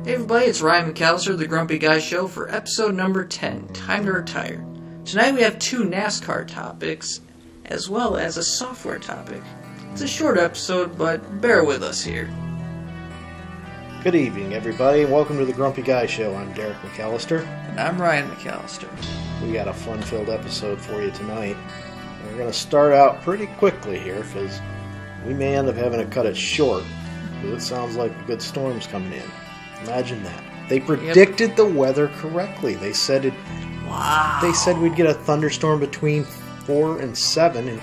Hey everybody, it's Ryan McAllister, the Grumpy Guy Show, for episode number 10, Time to Retire. Tonight we have two NASCAR topics, as well as a software topic. It's a short episode, but bear with us here. Good evening, everybody, and welcome to the Grumpy Guy Show. I'm Derek McAllister. And I'm Ryan McAllister. We got a fun-filled episode for you tonight. We're going to start out pretty quickly here, because we may end up having to cut it short, because it sounds like a good storm's coming in. Imagine that. They predicted the weather correctly. They said They said we'd get a thunderstorm between 4 and 7, and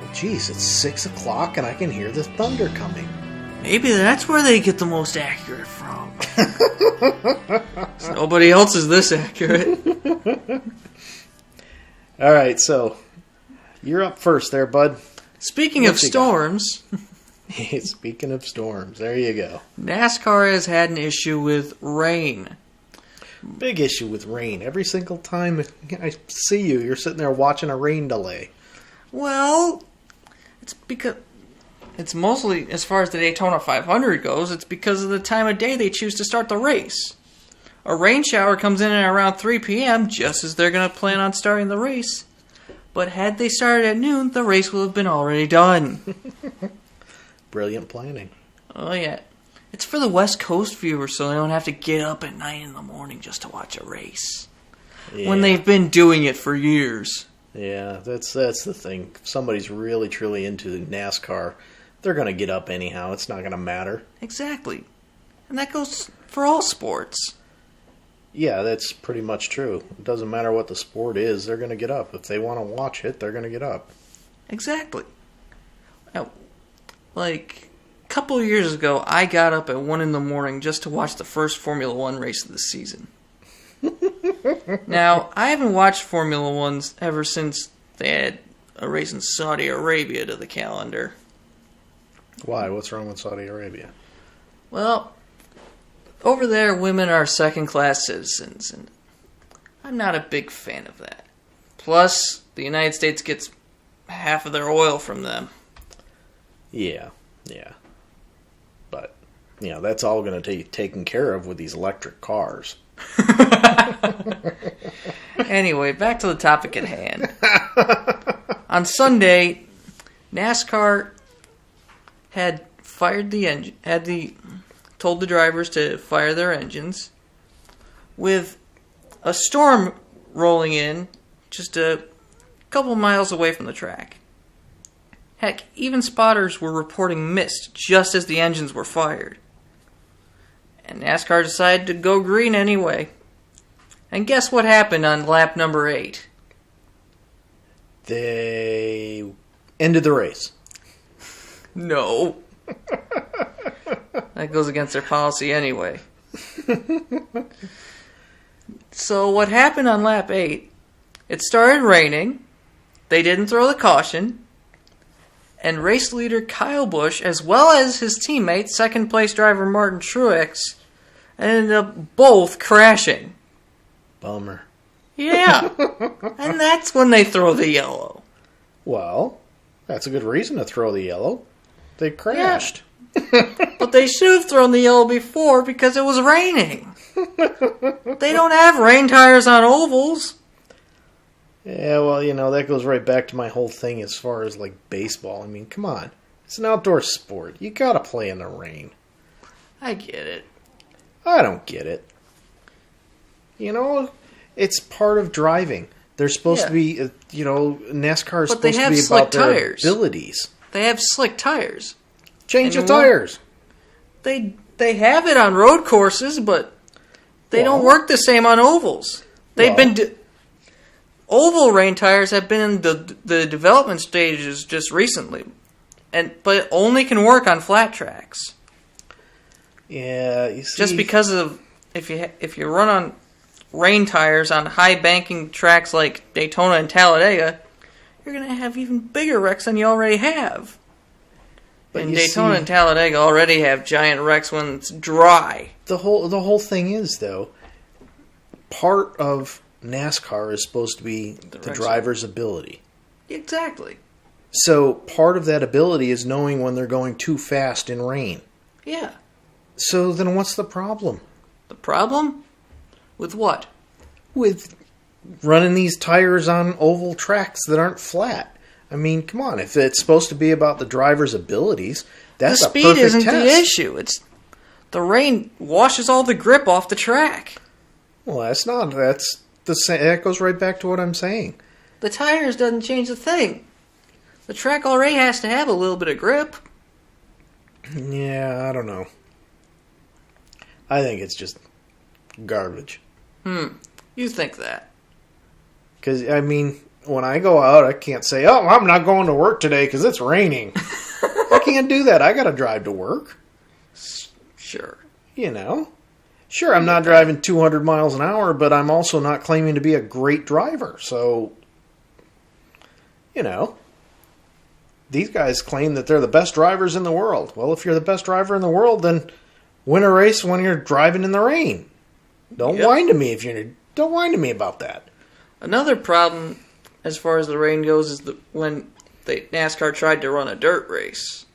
well, geez, it's 6 o'clock and I can hear the thunder coming. Maybe that's where they get the most accurate from. Nobody else is this accurate. Alright, so you're up first there, bud. Speaking of storms... Speaking of storms, there you go. NASCAR has had an issue with rain. Big issue with rain. Every single time I see you, you're sitting there watching a rain delay. Well, it's because... It's mostly, as far as the Daytona 500 goes, it's because of the time of day they choose to start the race. A rain shower comes in at around 3 p.m., just as they're going to plan on starting the race. But had they started at noon, the race would have been already done. Brilliant planning. Oh, yeah. It's for the West Coast viewers, so they don't have to get up at 9 in the morning just to watch a race. Yeah. When they've been doing it for years. Yeah, that's the thing. If somebody's really, truly into NASCAR, they're going to get up anyhow. It's not going to matter. Exactly. And that goes for all sports. Yeah, that's pretty much true. It doesn't matter what the sport is, they're going to get up. If they want to watch it, they're going to get up. Exactly. Like, a couple of years ago, I got up at 1 in the morning just to watch the first Formula One race of the season. Now, I haven't watched Formula Ones ever since they had a race in Saudi Arabia to the calendar. Why? What's wrong with Saudi Arabia? Well, over there, women are second-class citizens, and I'm not a big fan of that. Plus, the United States gets half of their oil from them. Yeah. But, that's all going to be taken care of with these electric cars. Anyway, back to the topic at hand. On Sunday, NASCAR had fired the engine, told the drivers to fire their engines, with a storm rolling in just a couple miles away from the track. Heck, even spotters were reporting mist just as the engines were fired. And NASCAR decided to go green anyway. And guess what happened on lap number 8? They ended the race. No. That goes against their policy anyway. So what happened on lap 8, it started raining, they didn't throw the caution, and race leader Kyle Busch, as well as his teammate, second place driver Martin Truex, ended up both crashing. Bummer. Yeah. And that's when they throw the yellow. Well, that's a good reason to throw the yellow. They crashed. Yeah. But they should have thrown the yellow before because it was raining. They don't have rain tires on ovals. Yeah, well, that goes right back to my whole thing as far as, baseball. I mean, come on. It's an outdoor sport. You gotta play in the rain. I get it. I don't get it. It's part of driving. They're supposed to be, NASCAR is supposed to be about their abilities. They have slick tires. Change the tires. They have it on road courses, but they don't work the same on ovals. Oval rain tires have been in the development stages just recently, but it only can work on flat tracks. Yeah, you see, just because of if you run on rain tires on high banking tracks like Daytona and Talladega, you're going to have even bigger wrecks than you already have. And Daytona and Talladega already have giant wrecks when it's dry. The whole thing is, though, part of NASCAR is supposed to be the driver's ability. Exactly. So part of that ability is knowing when they're going too fast in rain. Yeah. So then what's the problem? problem? With what? With running these tires on oval tracks that aren't flat. I mean, come on. If it's supposed to be about the driver's abilities, that's a perfect test. The speed isn't the issue. It's the rain washes all the grip off the track. Well, that's not. That's the same. That goes right back to what I'm saying. The tires doesn't change a thing. The track already has to have a little bit of grip. Yeah, I don't know. I think it's just garbage. You think that? Because, I mean, when I go out, I can't say, oh, I'm not going to work today because it's raining. I can't do that. I got to drive to work. Sure. You know? Sure, I'm not driving 200 miles an hour, but I'm also not claiming to be a great driver. So, you know, these guys claim that they're the best drivers in the world. Well, if you're the best driver in the world, then win a race when you're driving in the rain. Don't whine to me don't whine to me about that. Another problem, as far as the rain goes, is when NASCAR tried to run a dirt race.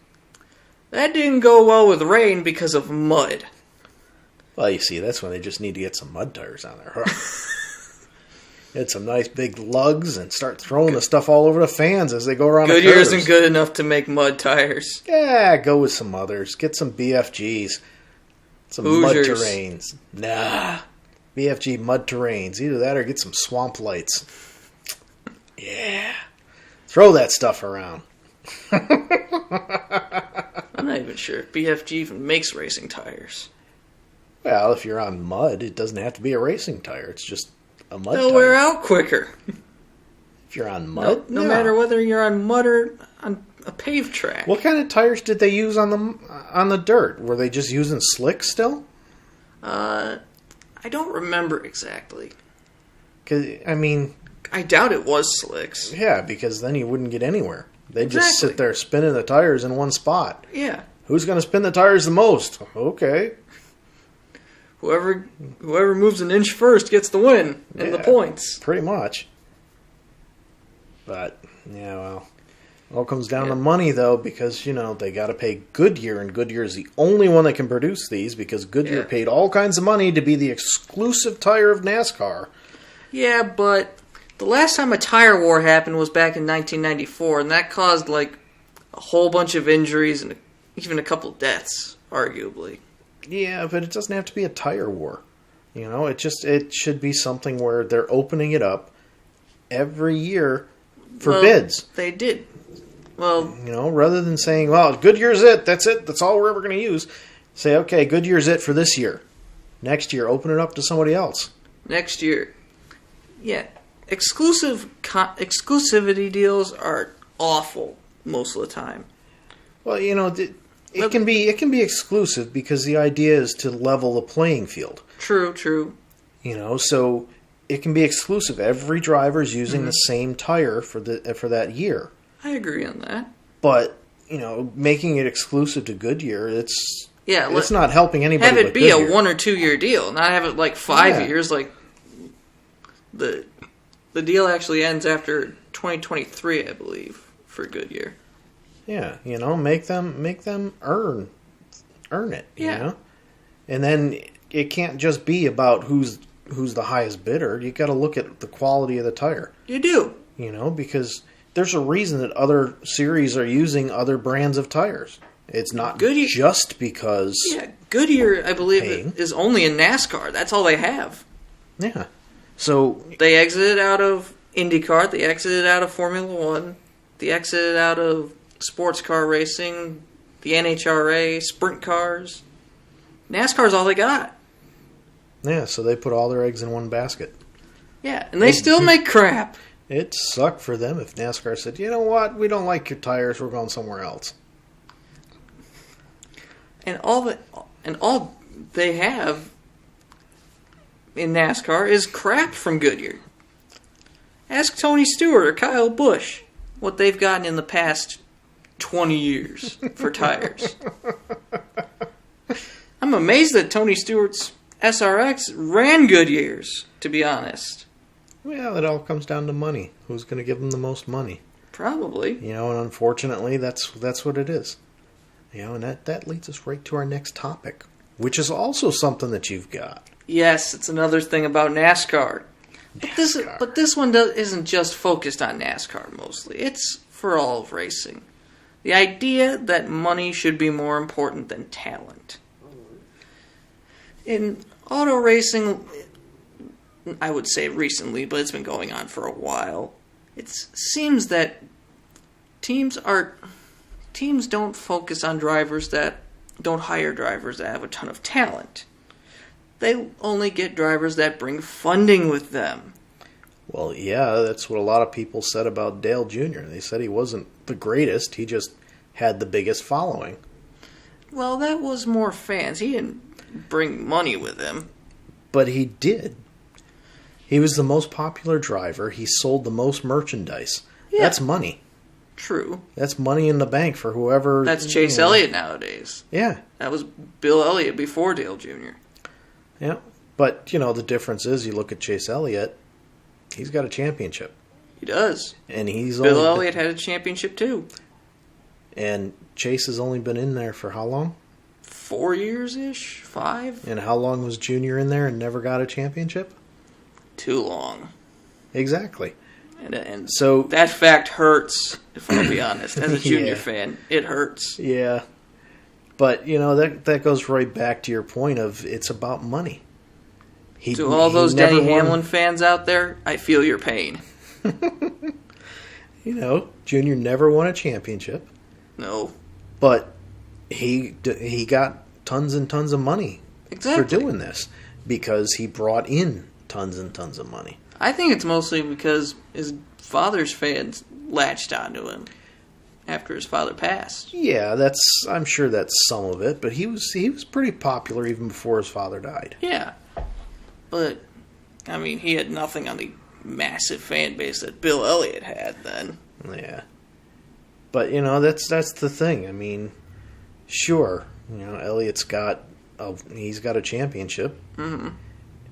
That didn't go well with rain because of mud. Well, you see, that's when they just need to get some mud tires on there. Get some nice big lugs and start throwing the stuff all over the fans as they go around the curves. Goodyear isn't good enough to make mud tires. Yeah, go with some others. Get some BFGs. Some Hoosiers. mud terrains. Nah. BFG mud terrains. Either that or get some swamp lights. Yeah. Throw that stuff around. I'm not even sure if BFG even makes racing tires. Well, if you're on mud, it doesn't have to be a racing tire. It's just a mud tire. They'll wear out quicker. If you're on mud? No matter whether you're on mud or on a paved track. What kind of tires did they use on the dirt? Were they just using slicks still? I don't remember exactly. 'Cause, I mean... I doubt it was slicks. Yeah, because then you wouldn't get anywhere. They'd just sit there spinning the tires in one spot. Yeah. Who's going to spin the tires the most? Okay. Whoever moves an inch first gets the win and the points. Pretty much. But, yeah, well... It all comes down to money, though, because, you know, they got to pay Goodyear, and Goodyear is the only one that can produce these, because Goodyear paid all kinds of money to be the exclusive tire of NASCAR. Yeah, but the last time a tire war happened was back in 1994, and that caused, like, a whole bunch of injuries and even a couple deaths, arguably. Yeah, but it doesn't have to be a tire war. You know, it should be something where they're opening it up every year for bids. They did. Well, you know, rather than saying, well, Goodyear's it, that's all we're ever going to use. Say, okay, Goodyear's it for this year. Next year, open it up to somebody else. Next year. Yeah. Exclusivity deals are awful most of the time. Well, you know, it can be exclusive because the idea is to level the playing field. True. You know, so it can be exclusive. Every driver's using the same tire for that year. I agree on that. But, you know, making it exclusive to Goodyear, it's not helping anybody. Have it be Goodyear. A 1 or 2 year deal, not have it like 5 years. Like the deal actually ends after 2023, I believe, for Goodyear. Yeah, you know, make them earn it. Yeah. You know, and then it can't just be about who's the highest bidder. You got to look at the quality of the tire. You do. You know, because there's a reason that other series are using other brands of tires. It's not Goodyear, just because... Yeah, Goodyear, I believe, is only in NASCAR. That's all they have. Yeah. So... They exited out of IndyCar. They exited out of Formula One. They exited out of sports car racing, the NHRA, sprint cars. NASCAR's all they got. Yeah, so they put all their eggs in one basket. Yeah, and they still make crap. It'd suck for them if NASCAR said, you know what, we don't like your tires, we're going somewhere else. And all they have in NASCAR is crap from Goodyear. Ask Tony Stewart or Kyle Busch what they've gotten in the past 20 years for tires. I'm amazed that Tony Stewart's SRX ran Goodyear's, to be honest. Well, it all comes down to money. Who's going to give them the most money? Probably. You know, and unfortunately, that's what it is. You know, and that leads us right to our next topic. which is also something that you've got. Yes, it's another thing about NASCAR. But this one isn't just focused on NASCAR mostly. It's for all of racing. The idea that money should be more important than talent. In auto racing, I would say recently, but it's been going on for a while, it seems that teams don't focus on don't hire drivers that have a ton of talent. They only get drivers that bring funding with them. Well, yeah, that's what a lot of people said about Dale Jr. They said he wasn't the greatest, he just had the biggest following. Well, that was more fans. He didn't bring money with him. But he did. He was the most popular driver. He sold the most merchandise. Yeah. That's money. True. That's money in the bank for whoever... That's Chase Elliott nowadays. Yeah. That was Bill Elliott before Dale Jr. Yeah. But, the difference is you look at Chase Elliott, he's got a championship. He does. And Bill Elliott had a championship too. And Chase has only been in there for how long? 4 years-ish? 5? And how long was Junior in there and never got a championship? Too long. Exactly. And so that fact hurts, if I'll be honest. As a Junior fan, it hurts. Yeah. But, that goes right back to your point of it's about money. To all those Denny Hamlin fans out there, I feel your pain. Junior never won a championship. No. But he got tons and tons of money for doing this because he brought in tons and tons of money. I think it's mostly because his father's fans latched onto him after his father passed. Yeah, I'm sure that's some of it, but he was pretty popular even before his father died. Yeah. But he had nothing on the massive fan base that Bill Elliott had then. Yeah. But that's the thing. Sure, Elliott's got a championship. Mm-hmm.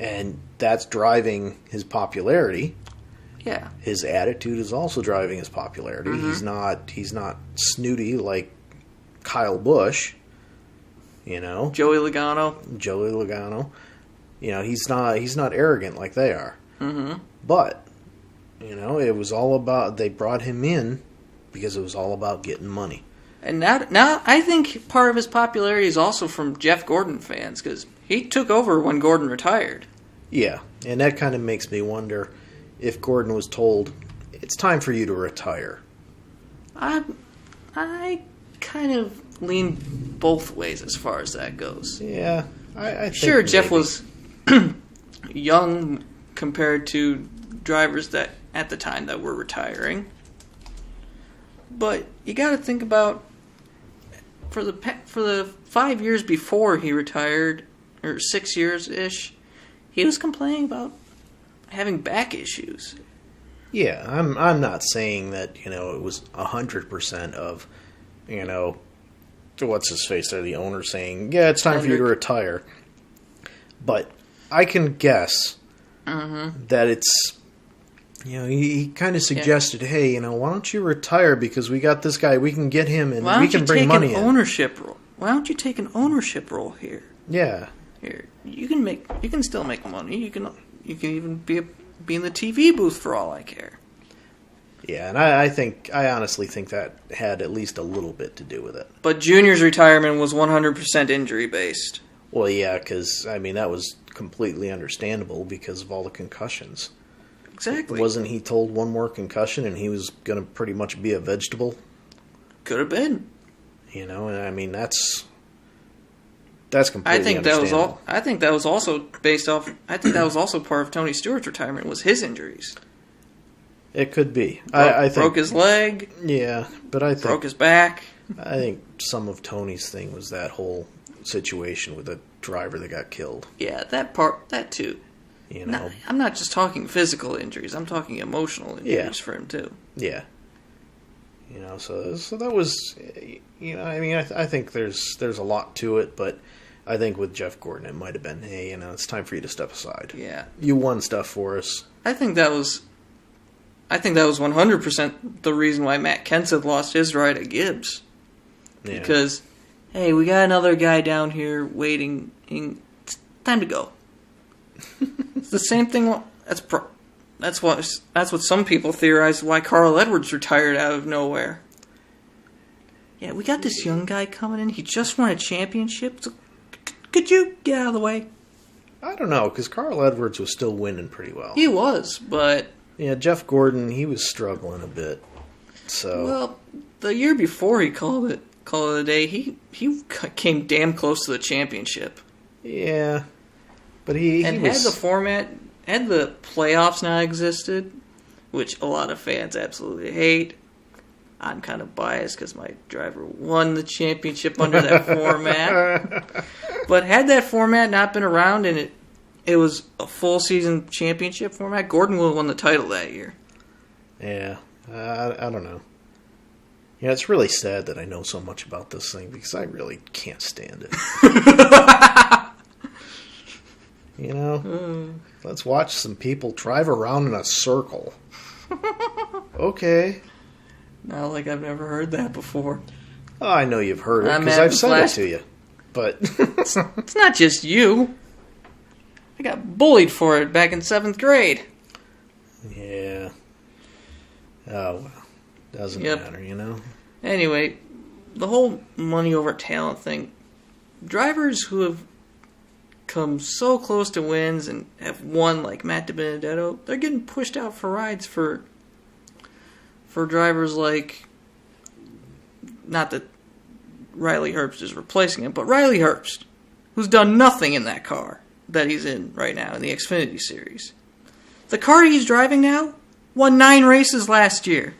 And that's driving his popularity. Yeah. His attitude is also driving his popularity. Mm-hmm. He's not snooty like Kyle Busch. Joey Logano. He's not arrogant like they are. Mm-hmm. But it was all about, they brought him in because it was all about getting money. And now I think part of his popularity is also from Jeff Gordon fans because he took over when Gordon retired. Yeah, and that kind of makes me wonder if Gordon was told, it's time for you to retire. I kind of lean both ways as far as that goes. Yeah, I think sure, maybe. Jeff was young compared to drivers that at the time that were retiring. But you got to think about for the 5 years before he retired, or 6 years-ish, he was complaining about having back issues. Yeah, I'm not saying that, it was 100% of, what's his face there, the owner saying, yeah, it's time for you to retire. But I can guess that it's, he kind of suggested, hey, why don't you retire because we got this guy, we can get him and we can bring money in. Why don't you take an ownership role here? Yeah. Here, you can still make money. You can even be in the TV booth for all I care. Yeah, and I honestly think that had at least a little bit to do with it. But Junior's retirement was 100% injury based. Well, yeah, because that was completely understandable because of all the concussions. Exactly. Wasn't he told one more concussion and he was going to pretty much be a vegetable? Could have been. And that's completely understandable. I think that was also based off. I think that was also part of Tony Stewart's retirement was his injuries. It could be. I think broke his leg. Yeah, but I think broke his back. I think some of Tony's thing was that whole situation with the driver that got killed. Yeah, that too. I'm not just talking physical injuries. I'm talking emotional injuries for him too. Yeah. So that was, I think there's a lot to it, but I think with Jeff Gordon it might have been, hey, it's time for you to step aside. Yeah. You won stuff for us. I think that was 100% the reason why Matt Kenseth lost his ride at Gibbs. Yeah. Because hey, we got another guy down here waiting. It's time to go. It's the same thing. That's what some people theorize why Carl Edwards retired out of nowhere. Yeah, we got this young guy coming in. He just won a championship. So could you get out of the way? I don't know, because Carl Edwards was still winning pretty well. He was, but... Yeah, Jeff Gordon, he was struggling a bit. So... Well, the year before he called it a day, he came damn close to the championship. Yeah, but he had the playoffs not existed, which a lot of fans absolutely hate. I'm kind of biased because my driver won the championship under that format. But had that format not been around and it was a full season championship format, Gordon would have won the title that year. Yeah, I don't know. Yeah, it's really sad that I know so much about this thing because I really can't stand it. You know, let's watch some people drive around in a circle. Okay. Not like I've never heard that before. Oh, I know you've heard it because I've said it to you. But it's not just you. I got bullied for it back in 7th grade. Yeah. Oh, well. Doesn't matter, you know? Anyway, the whole money over talent thing. Drivers who have come so close to wins and have won, like Matt DiBenedetto, they're getting pushed out for rides for drivers like... Not that Riley Herbst is replacing him, but Riley Herbst, who's done nothing in that car that he's in right now in the Xfinity Series. The car he's driving now won 9 races last year.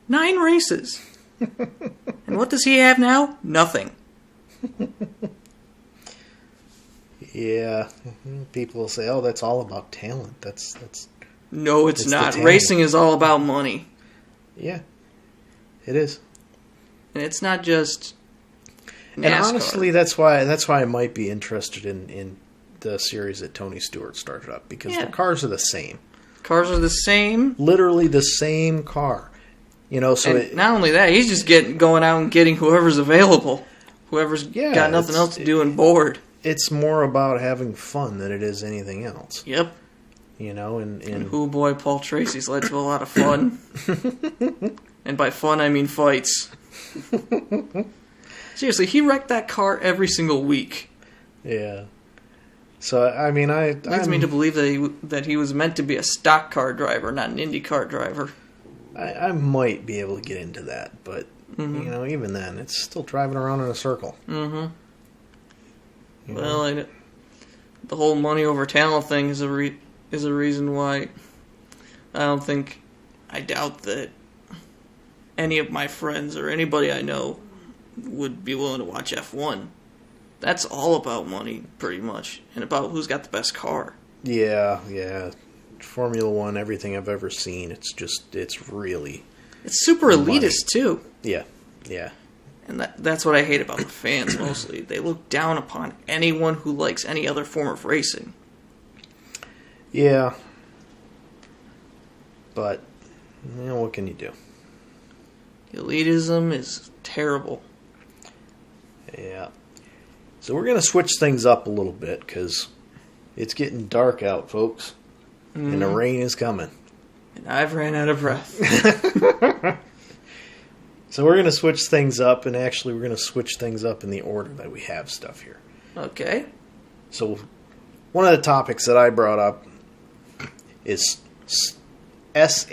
9 races. And what does he have now? Nothing. Yeah. People will say, oh, that's all about talent. No, it's not. Racing is all about money. Yeah. It is. And it's not just NASCAR. And honestly, that's why I might be interested in the series that Tony Stewart started up, because the cars are the same. Cars are the same. Literally the same car. You know, so not only that, he's just going out and getting whoever's available. Whoever's got nothing else to do and bored. It's more about having fun than it is anything else. Yep. You know, and oh boy, Paul Tracy's led to a lot of fun. And by fun, I mean fights. Seriously, he wrecked that car every single week. Yeah. So, I mean, leads me to believe that he was meant to be a stock car driver, not an IndyCar driver. I might be able to get into that, but, you know, even then, it's still driving around in a circle. Mm-hmm. Well, the whole money over talent thing is a reason why I doubt that any of my friends or anybody I know would be willing to watch F1. That's all about money, pretty much, and about who's got the best car. Yeah. Formula One, everything I've ever seen, it's really... It's super elitist, too. Yeah. And that's what I hate about the fans, mostly. They look down upon anyone who likes any other form of racing. Yeah. But, you know, what can you do? Elitism is terrible. Yeah. So we're going to switch things up a little bit, because it's getting dark out, folks. And the rain is coming. And I've ran out of breath. So we're going to switch things up, and actually we're going to switch things up in the order that we have stuff here. Okay. So one of the topics that I brought up is SaaS.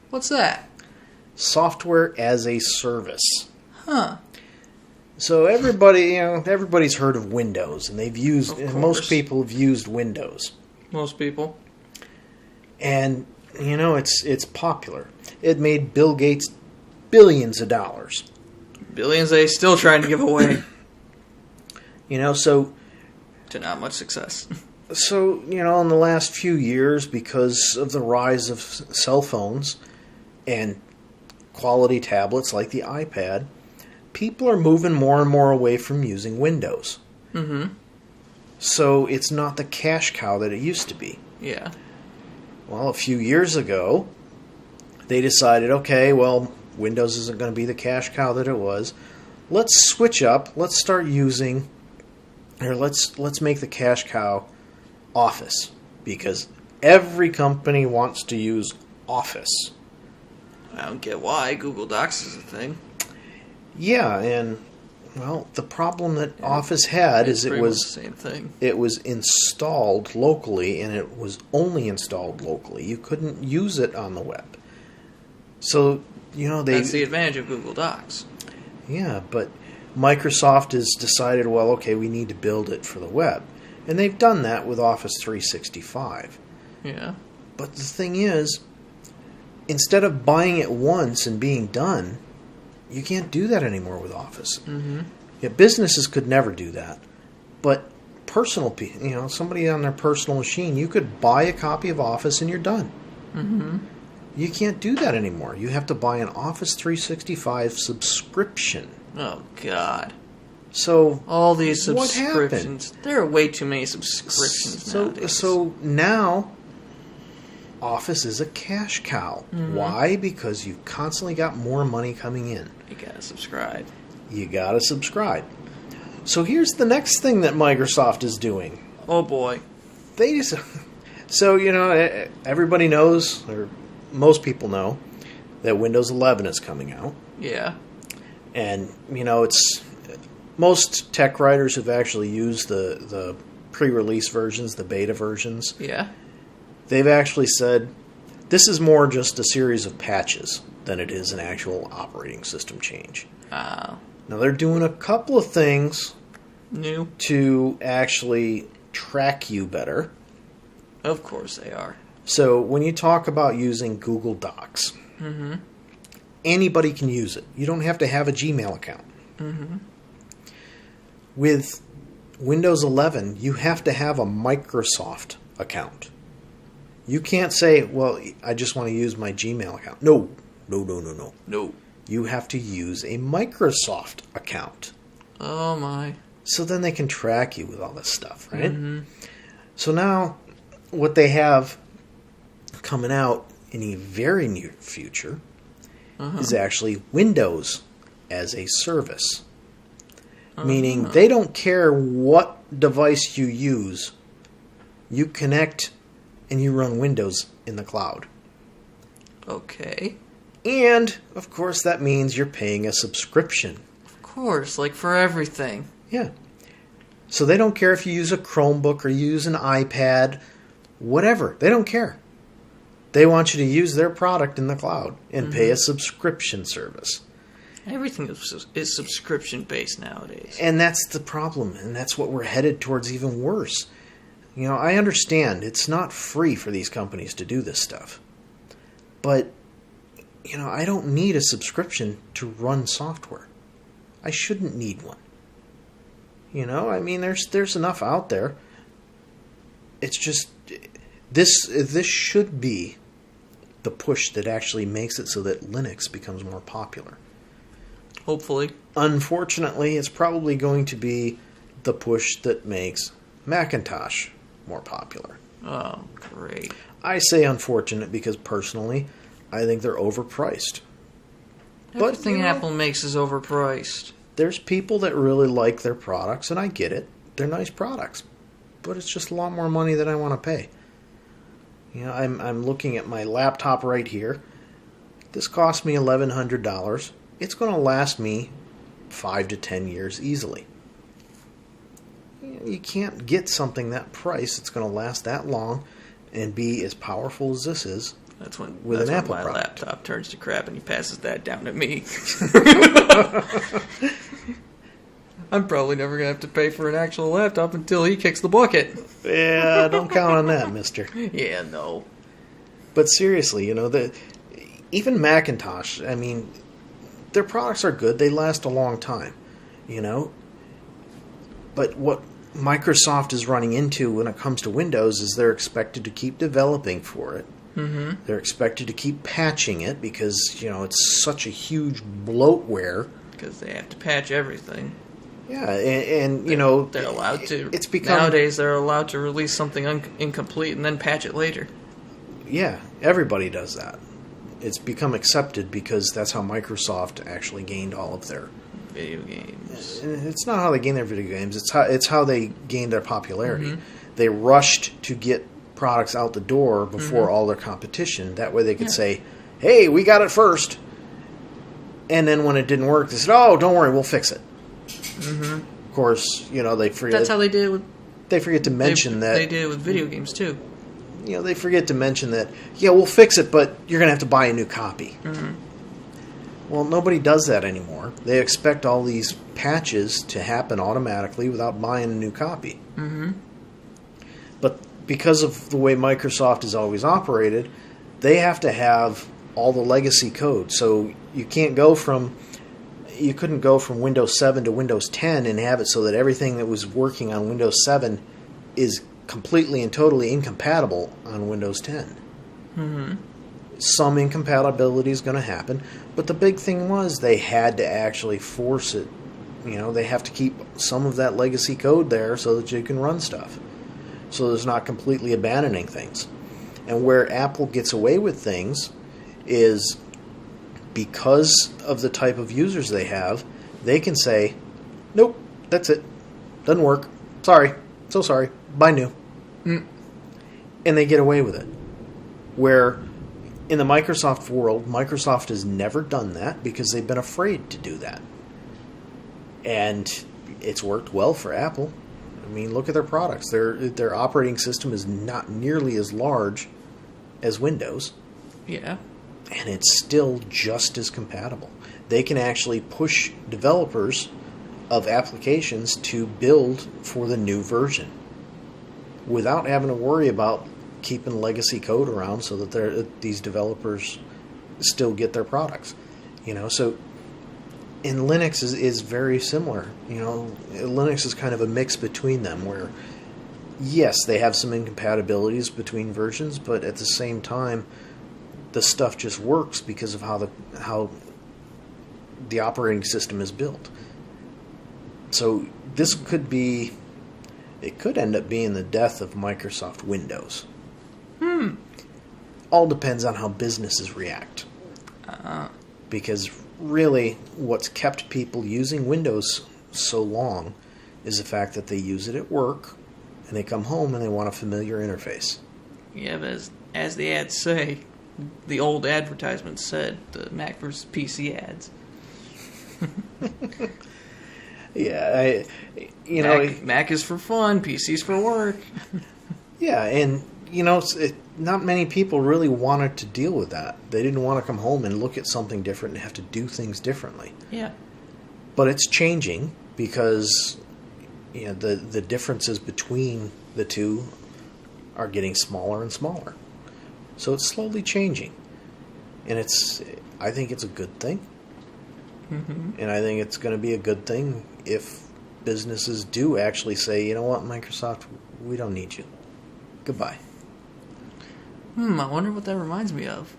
What's that? Software as a service. Huh. So everybody's heard of Windows, and most people have used Windows. Most people. And, you know, it's popular. It made Bill Gates billions of dollars. Billions that he's still trying to give away. You know, so... To not much success. So, you know, in the last few years, because of the rise of cell phones and quality tablets like the iPad, people are moving more and more away from using Windows. Mm-hmm. So it's not the cash cow that it used to be. Yeah. Well, a few years ago, they decided, okay, well, Windows isn't going to be the cash cow that it was. let's switch up. Let's start using, or let's make the cash cow Office, because every company wants to use Office. I don't get why Google Docs is a thing. Yeah, and well, the problem that Office had is it was the same thing. It was installed locally, and it was only installed locally. You couldn't use it on the web. So, that's the advantage of Google Docs. Yeah, but Microsoft has decided, well, okay, we need to build it for the web. And they've done that with Office 365. Yeah. But the thing is, instead of buying it once and being done, you can't do that anymore with Office. Mm-hmm. Yeah, businesses could never do that. But personal people, somebody on their personal machine, you could buy a copy of Office and you're done. Mm-hmm. You can't do that anymore. You have to buy an Office 365 subscription. Oh, God. So all these what subscriptions. happened? There are way too many subscriptions nowadays. So now, Office is a cash cow. Mm-hmm. Why? Because you've constantly got more money coming in. You gotta subscribe. You gotta subscribe. So here's the next thing that Microsoft is doing. Oh boy. So, everybody knows, or most people know, that Windows 11 is coming out. Yeah. And, it's most tech writers have actually used the pre-release versions, the beta versions. Yeah. They've actually said this is more just a series of patches than it is an actual operating system change. Oh. Now, they're doing a couple of things new to actually track you better. Of course they are. So, when you talk about using Google Docs, mm-hmm. anybody can use it. You don't have to have a Gmail account. Mm-hmm. With Windows 11, you have to have a Microsoft account. You can't say, well, I just want to use my Gmail account. No. No. You have to use a Microsoft account. Oh, my. So then they can track you with all this stuff, right? Mm-hmm. So now, what they have coming out in a very near future is actually Windows as a service. Meaning they don't care what device you use. You connect and you run Windows in the cloud. Okay. And, of course, that means you're paying a subscription. Of course, like for everything. Yeah. So they don't care if you use a Chromebook or you use an iPad, whatever. They don't care. They want you to use their product in the cloud and pay a subscription service. Everything is subscription-based nowadays. And that's the problem, and that's what we're headed towards even worse. I understand it's not free for these companies to do this stuff. But, I don't need a subscription to run software. I shouldn't need one. There's enough out there. It's just, this should be the push that actually makes it so that Linux becomes more popular. Hopefully. Unfortunately, it's probably going to be the push that makes Macintosh more popular. Oh, great. I say unfortunate because personally, I think they're overpriced. Everything Apple makes is overpriced. There's people that really like their products, and I get it. They're nice products. But it's just a lot more money than I want to pay. I'm looking at my laptop right here. This cost me $1,100. It's going to last me 5 to 10 years easily. You can't get something that price that's going to last that long and be as powerful as this is. That's when Apple my product. laptop turns to crap and he passes that down to me. I'm probably never going to have to pay for an actual laptop until he kicks the bucket. Yeah, don't count on that, mister. Yeah, no. But seriously, even Macintosh, their products are good. They last a long time, But what Microsoft is running into when it comes to Windows is they're expected to keep developing for it. Mm-hmm. They're expected to keep patching it because, it's such a huge bloatware. Because they have to patch everything. Yeah, and they're allowed to. It's become, nowadays, they're allowed to release something incomplete and then patch it later. Yeah, everybody does that. It's become accepted because that's how Microsoft actually gained all of their video games. It's not how they gain their video games. It's how they gain their popularity. They rushed to get products out the door before all their competition. That way they could say, hey, we got it first. And then when it didn't work, they said, oh, don't worry, we'll fix it. Of course, they forget. That's how they did it with... They forget to mention that... They did it with video games, too. They forget to mention that, we'll fix it, but you're going to have to buy a new copy. Well, nobody does that anymore. They expect all these patches to happen automatically without buying a new copy. But because of the way Microsoft has always operated, they have to have all the legacy code. So you couldn't go from Windows 7 to Windows 10 and have it so that everything that was working on Windows 7 is completely and totally incompatible on Windows 10. Some incompatibility is going to happen, but the big thing was they had to actually force it. They have to keep some of that legacy code there so that you can run stuff. So there's not completely abandoning things. And where Apple gets away with things is because of the type of users they have, they can say, nope, that's it. Doesn't work. Sorry. So sorry. Buy new. And they get away with it. Where in the Microsoft world, Microsoft has never done that because they've been afraid to do that. And it's worked well for Apple. I mean, look at their products. Their operating system is not nearly as large as Windows. Yeah. And it's still just as compatible. They can actually push developers of applications to build for the new version without having to worry about keeping legacy code around so that these developers still get their products. So and Linux is very similar. Linux is kind of a mix between them where, yes, they have some incompatibilities between versions, but at the same time, the stuff just works because of how the operating system is built. So this could end up being the death of Microsoft Windows. All depends on how businesses react. Because really, what's kept people using Windows so long is the fact that they use it at work, and they come home and they want a familiar interface. Yeah, but as the ads say, the old advertisements said, the Mac versus PC ads. Yeah, Mac is for fun, PC's for work. Yeah, and not many people really wanted to deal with that. They didn't want to come home and look at something different and have to do things differently. Yeah. But it's changing because the differences between the two are getting smaller and smaller. So it's slowly changing. And I think it's a good thing. And I think it's going to be a good thing if businesses do actually say, you know what, Microsoft, we don't need you. Goodbye. I wonder what that reminds me of.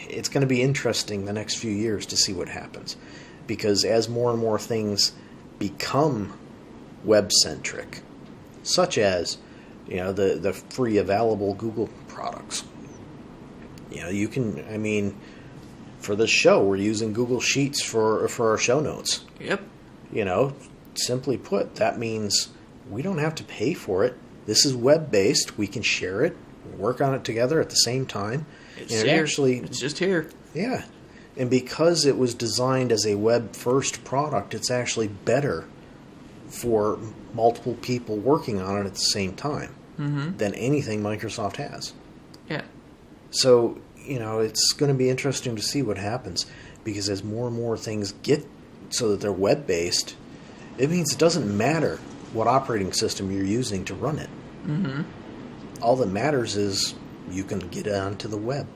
It's going to be interesting the next few years to see what happens. Because as more and more things become web-centric, such as, the free available Google products. You can, for this show, we're using Google Sheets for our show notes. Yep. Simply put, that means we don't have to pay for it. This is web-based. We can share it, work on it together at the same time. It's just here. Yeah. And because it was designed as a web-first product, it's actually better for multiple people working on it at the same time than anything Microsoft has. Yeah. So, it's going to be interesting to see what happens, because as more and more things get so that they're web-based, it means it doesn't matter what operating system you're using to run it. All that matters is you can get onto the web.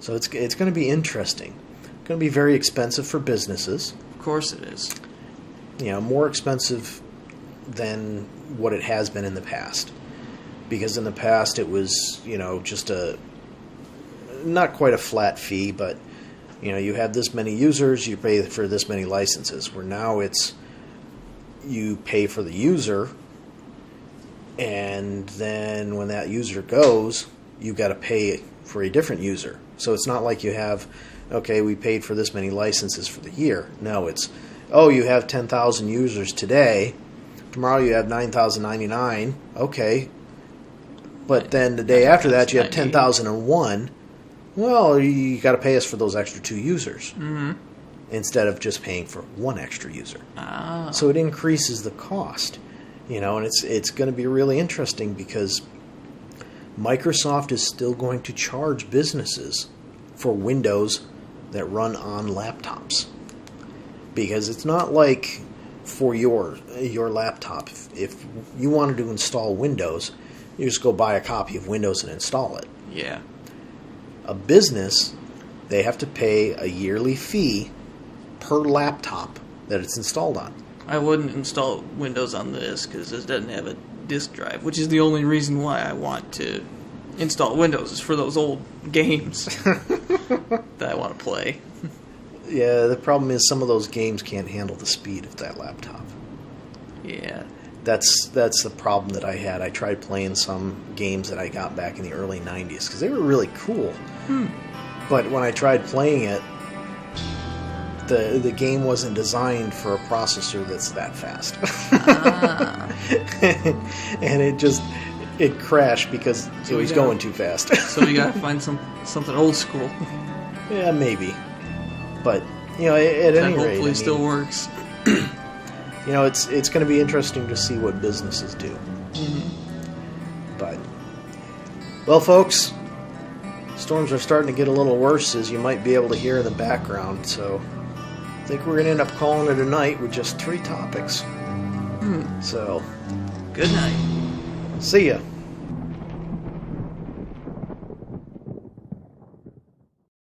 So it's going to be interesting. It's going to be very expensive for businesses. Of course it is. More expensive than what it has been in the past. Because in the past it was, just not quite a flat fee, but, you have this many users, you pay for this many licenses. Where now it's, you pay for the user, and then when that user goes, you've got to pay for a different user. So it's not like you have, okay, we paid for this many licenses for the year. No, it's, oh, you have 10,000 users today. Tomorrow you have 9,099. Okay. But then the day after that you have 10,001. Well, you got to pay us for those extra 2 users. Mm-hmm. Instead of just paying for 1 extra user. Ah. So it increases the cost. And it's going to be really interesting because Microsoft is still going to charge businesses for Windows that run on laptops. Because it's not like for your laptop. If you wanted to install Windows, you just go buy a copy of Windows and install it. Yeah. A business, they have to pay a yearly fee per laptop that it's installed on. I wouldn't install Windows on this because it doesn't have a disk drive, which is the only reason why I want to install Windows is for those old games that I want to play. Yeah, the problem is some of those games can't handle the speed of that laptop. Yeah. That's the problem that I had. I tried playing some games that I got back in the early 90s because they were really cool. But when I tried playing it, the game wasn't designed for a processor that's that fast. And it crashed because it was going too fast. So we gotta find something old school. Yeah, maybe. But, at any rate, hopefully still works. It's going to be interesting to see what businesses do. Mm-hmm. But, well, folks, storms are starting to get a little worse, as you might be able to hear in the background. So, I think we're going to end up calling it a night with just 3 topics. So, good night. See ya.